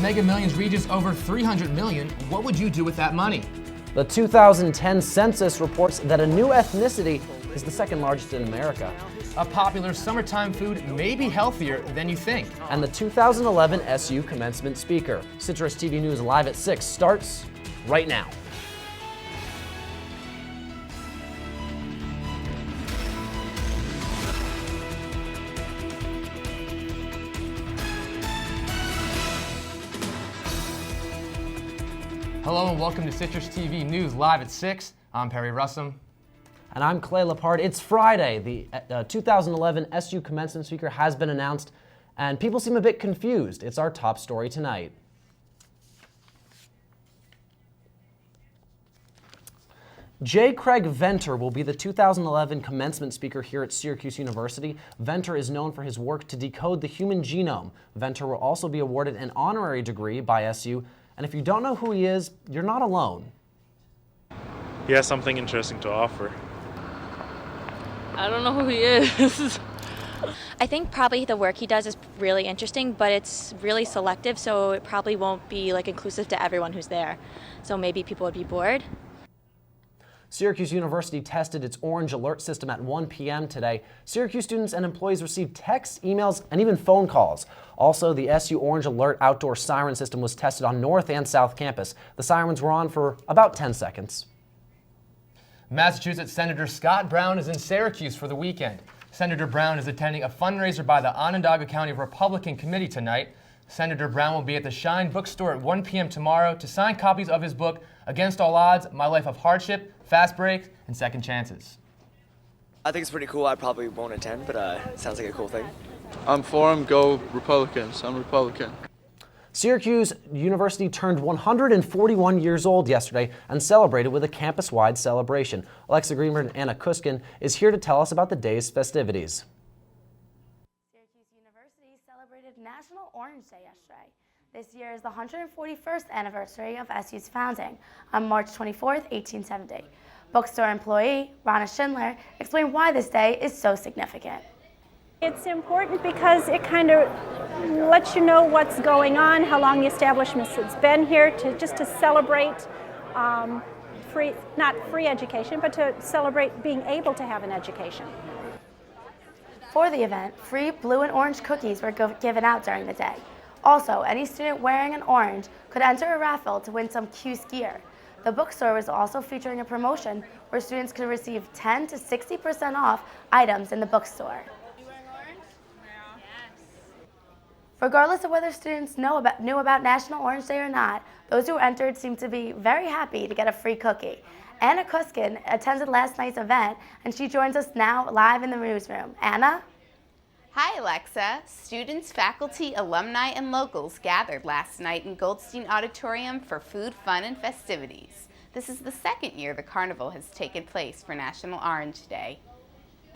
Mega Millions reaches over $300 million, what would you do with that money? The 2010 census reports that a new ethnicity is the second largest in America. A popular summertime food may be healthier than you think. And the 2011 SU commencement speaker. Citrus TV News Live at 6 starts right now. Hello and welcome to Citrus TV News Live at 6. I'm Perry Russum. And I'm Clay Lepard. It's Friday. The 2011 SU commencement speaker has been announced, and people seem a bit confused. It's our top story tonight. J. Craig Venter will be the 2011 commencement speaker here at Syracuse University. Venter is known for his work to decode the human genome. Venter will also be awarded an honorary degree by SU. And if you don't know who he is, you're not alone. He has something interesting to offer. I don't know who he is. I think probably the work he does is really interesting, but it's really selective, so it probably won't be like inclusive to everyone who's there. So maybe people would be bored. Syracuse University tested its orange alert system at 1 p.m. today. Syracuse students and employees received texts, emails, and even phone calls. Also, the SU Orange Alert outdoor siren system was tested on North and South Campus. The sirens were on for about 10 seconds. Massachusetts Senator Scott Brown is in Syracuse for the weekend. Senator Brown is attending a fundraiser by the Onondaga County Republican Committee tonight. Senator Brown will be at the Shine bookstore at 1 p.m. tomorrow to sign copies of his book, Against All Odds, My Life of Hardship, Fast Breaks, and Second Chances. I think it's pretty cool. I probably won't attend, but it sounds like a cool thing. I'm for him. Go Republicans. I'm Republican. Syracuse University turned 141 years old yesterday and celebrated with a campus-wide celebration. Alexa Greenberg and Anna Kuskin is here to tell us about the day's festivities. Syracuse University celebrated National Orange Day yesterday. This year is the 141st anniversary of SU's founding on March 24th, 1870. Bookstore employee Ronna Schindler explained why this day is so significant. It's important because it kind of lets you know what's going on, how long the establishment has been here, to celebrate not free education, but to celebrate being able to have an education. For the event, free blue and orange cookies were given out during the day. Also, any student wearing an orange could enter a raffle to win some Cuse gear. The bookstore was also featuring a promotion where students could receive 10 to 60% off items in the bookstore. Regardless of whether students knew about National Orange Day or not, those who entered seemed to be very happy to get a free cookie. Anna Kuskin attended last night's event, and she joins us now live in the newsroom. Anna? Hi, Alexa. Students, faculty, alumni, and locals gathered last night in Goldstein Auditorium for food, fun, and festivities. This is the second year the carnival has taken place for National Orange Day.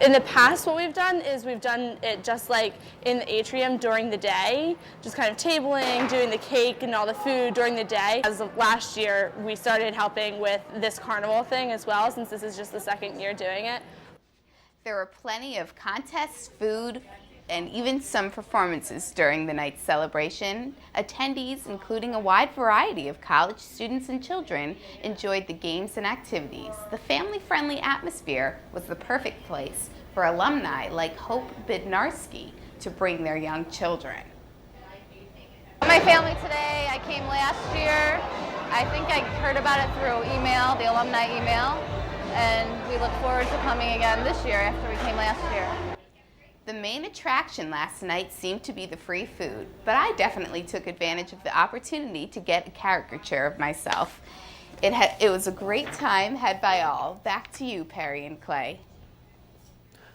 In the past, what we've done is we've done it just like in the atrium during the day, just kind of tabling, doing the cake and all the food during the day. As of last year, we started helping with this carnival thing as well, since this is just the second year doing it. There were plenty of contests, food, and even some performances during the night's celebration. Attendees, including a wide variety of college students and children, enjoyed the games and activities. The family-friendly atmosphere was the perfect place for alumni like Hope Bednarski to bring their young children. My family today, I came last year. I think I heard about it through email, the alumni email, and we look forward to coming again this year after we came last year. The main attraction last night seemed to be the free food, but I definitely took advantage of the opportunity to get a caricature of myself. It was a great time had by all. Back to you, Perry and Clay.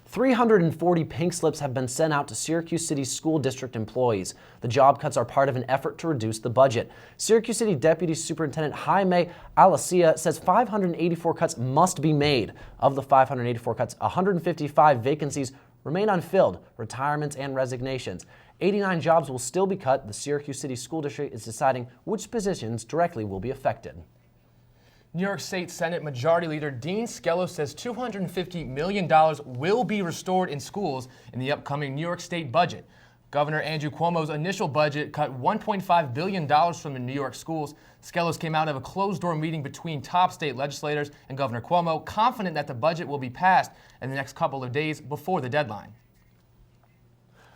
340 pink slips have been sent out to Syracuse City School District employees. The job cuts are part of an effort to reduce the budget. Syracuse City Deputy Superintendent Jaime Alacia says 584 cuts must be made. Of the 584 cuts, 155 vacancies remain unfilled, retirements and resignations. 89 jobs will still be cut. The Syracuse City School District is deciding which positions directly will be affected. New York State Senate Majority Leader Dean Skello says $250 million will be restored in schools in the upcoming New York State budget. Governor Andrew Cuomo's initial budget cut $1.5 billion from the New York schools. Skelos came out of a closed-door meeting between top state legislators and Governor Cuomo, confident that the budget will be passed in the next couple of days before the deadline.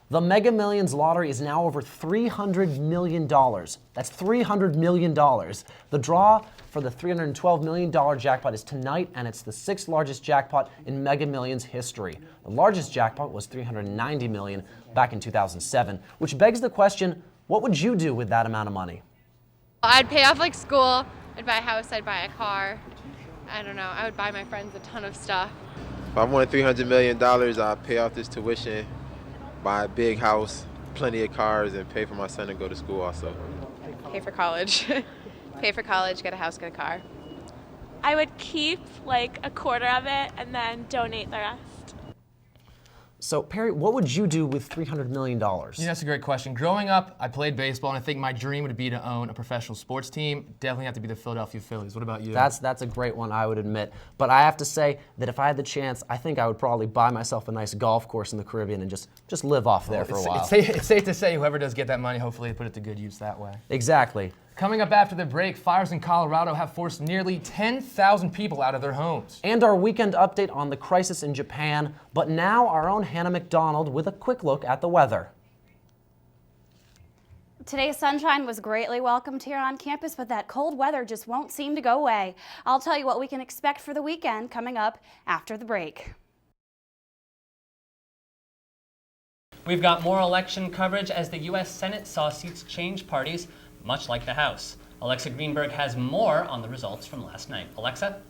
The Mega Millions lottery is now over $300 million. That's $300 million. The draw for the $312 million jackpot is tonight, and it's the 6th largest jackpot in Mega Millions history. The largest jackpot was $390 million back in 2007, which begs the question, what would you do with that amount of money? I'd pay off like school, I'd buy a house, I'd buy a car. I don't know, I would buy my friends a ton of stuff. If I won $300 million, I'd pay off this tuition, buy a big house, plenty of cars, and pay for my son to go to school also. Pay for college. Pay for college, get a house, get a car. I would keep like a quarter of it and then donate the rest. So, Perry, what would you do with $300 million? That's a great question. Growing up, I played baseball, and I think my dream would be to own a professional sports team. Definitely have to be the Philadelphia Phillies. What about you? That's a great one, I would admit. But I have to say that if I had the chance, I think I would probably buy myself a nice golf course in the Caribbean and just live off there for a while. It's safe to say whoever does get that money, hopefully they put it to good use that way. Exactly. Coming up after the break, fires in Colorado have forced nearly 10,000 people out of their homes. And our weekend update on the crisis in Japan. But now our own Hannah McDonald with a quick look at the weather. Today's sunshine was greatly welcomed here on campus, but that cold weather just won't seem to go away. I'll tell you what we can expect for the weekend coming up after the break. We've got more election coverage as the U.S. Senate saw seats change parties, much like the House. Alexa Greenberg has more on the results from last night. Alexa?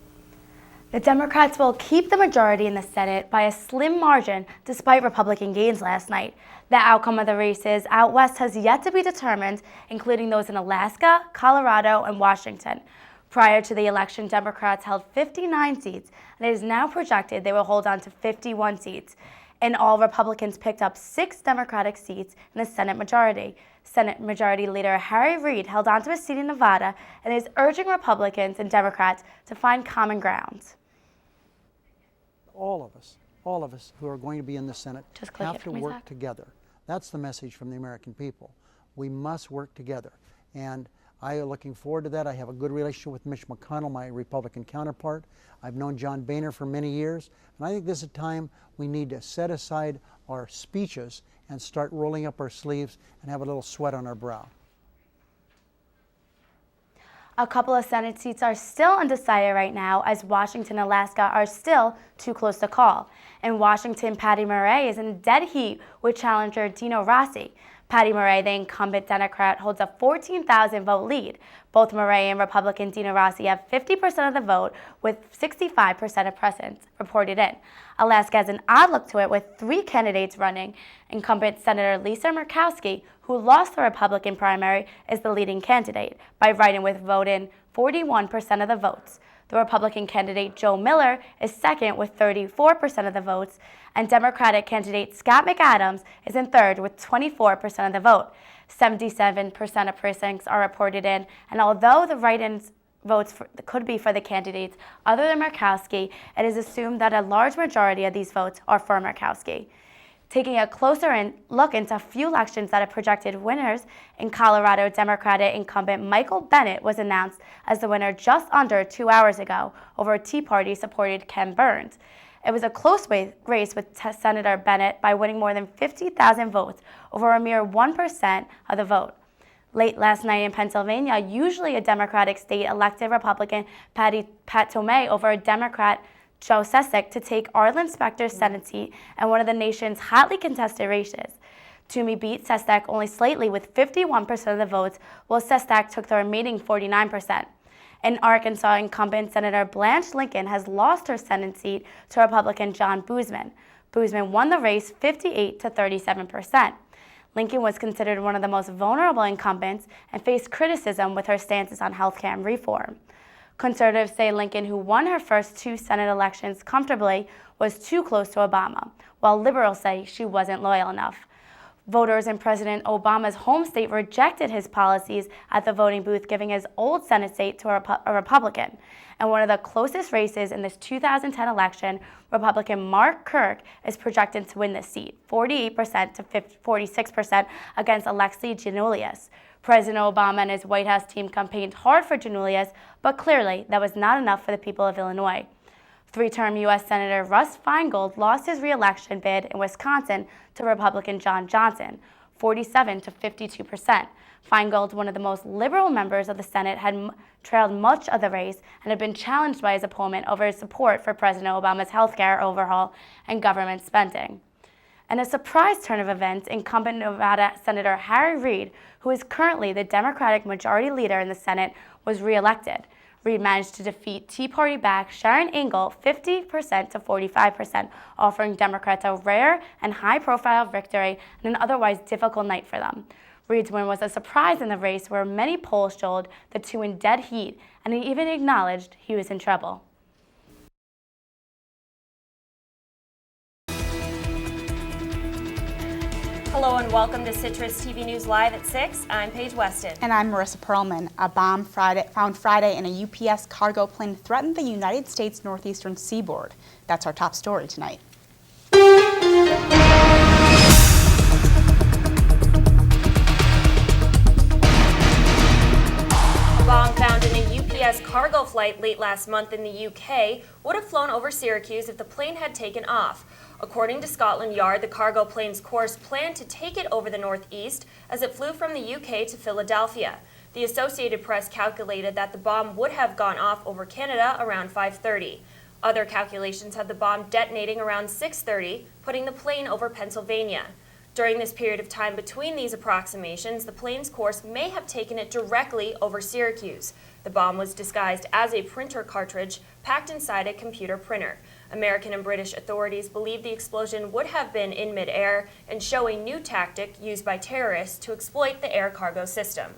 The Democrats will keep the majority in the Senate by a slim margin despite Republican gains last night. The outcome of the races out west has yet to be determined, including those in Alaska, Colorado, and Washington. Prior to the election, Democrats held 59 seats, and it is now projected they will hold on to 51 seats. In all, Republicans picked up 6 Democratic seats in the Senate majority. Senate Majority Leader Harry Reid held on to a seat in Nevada and is urging Republicans and Democrats to find common ground. All of us who are going to be in the Senate have to work together. That's the message from the American people. We must work together. And I am looking forward to that. I have a good relationship with Mitch McConnell, my Republican counterpart. I've known John Boehner for many years. And I think this is a time we need to set aside our speeches and start rolling up our sleeves and have a little sweat on our brow. A couple of Senate seats are still undecided right now, as Washington and Alaska are still too close to call. In Washington, Patty Murray is in dead heat with challenger Dino Rossi. Patty Murray, the incumbent Democrat, holds a 14,000 vote lead. Both Murray and Republican Dino Rossi have 50% of the vote, with 65% of presence reported in. Alaska has an odd look to it, with 3 candidates running. Incumbent Senator Lisa Murkowski, who lost the Republican primary, is the leading candidate by writing with vote-in 41% of the votes. The Republican candidate Joe Miller is second with 34% of the votes, and Democratic candidate Scott McAdams is in third with 24% of the vote. 77% of precincts are reported in, and although the write-in votes could be for the candidates other than Murkowski, it is assumed that a large majority of these votes are for Murkowski. Taking a closer look into a few elections that have projected winners, in Colorado, Democratic incumbent Michael Bennet was announced as the winner just under 2 hours ago over a Tea Party-supported Ken Burns. It was a close race with Senator Bennet by winning more than 50,000 votes over a mere 1% of the vote. Late last night in Pennsylvania, usually a Democratic state elected Republican Pat Tomei over a Democrat Joe Sesek to take Arlen Specter's Senate seat and one of the nation's hotly contested races. Toomey beat Sestak only slightly with 51% of the votes, while Sestak took the remaining 49%. In Arkansas, incumbent Senator Blanche Lincoln has lost her Senate seat to Republican John Boozman. Boozman won the race 58 to 37%. Lincoln was considered one of the most vulnerable incumbents and faced criticism with her stances on health care reform. Conservatives say Lincoln, who won her first 2 Senate elections comfortably, was too close to Obama, while liberals say she wasn't loyal enough. Voters in President Obama's home state rejected his policies at the voting booth, giving his old Senate seat to a Republican. In one of the closest races in this 2010 election, Republican Mark Kirk is projected to win this seat, 48% to 46% against Alexei Giannoulias. President Obama and his White House team campaigned hard for Giannoulias, but clearly that was not enough for the people of Illinois. Three-term U.S. Senator Russ Feingold lost his re-election bid in Wisconsin to Republican John Johnson, 47% to 52%. Feingold, one of the most liberal members of the Senate, had trailed much of the race and had been challenged by his opponent over his support for President Obama's health care overhaul and government spending. In a surprise turn of events, incumbent Nevada Senator Harry Reid, who is currently the Democratic Majority Leader in the Senate, was re-elected. Reid managed to defeat Tea Party-backed Sharon Ingle 50% to 45%, offering Democrats a rare and high-profile victory in an otherwise difficult night for them. Reid's win was a surprise in the race where many polls showed the two in dead heat, and he even acknowledged he was in trouble. Hello and welcome to Citrus TV News Live at 6. I'm Paige Weston. And I'm Marissa Perlman. A bomb found Friday in a UPS cargo plane threatened the United States northeastern seaboard. That's our top story tonight. A bomb found in a UPS cargo flight late last month in the UK would have flown over Syracuse if the plane had taken off. According to Scotland Yard, the cargo plane's course planned to take it over the northeast as it flew from the UK to Philadelphia. The Associated Press calculated that the bomb would have gone off over Canada around 5:30. Other calculations had the bomb detonating around 6:30, putting the plane over Pennsylvania. During this period of time between these approximations, the plane's course may have taken it directly over Syracuse. The bomb was disguised as a printer cartridge packed inside a computer printer. American and British authorities believe the explosion would have been in midair and show a new tactic used by terrorists to exploit the air cargo system.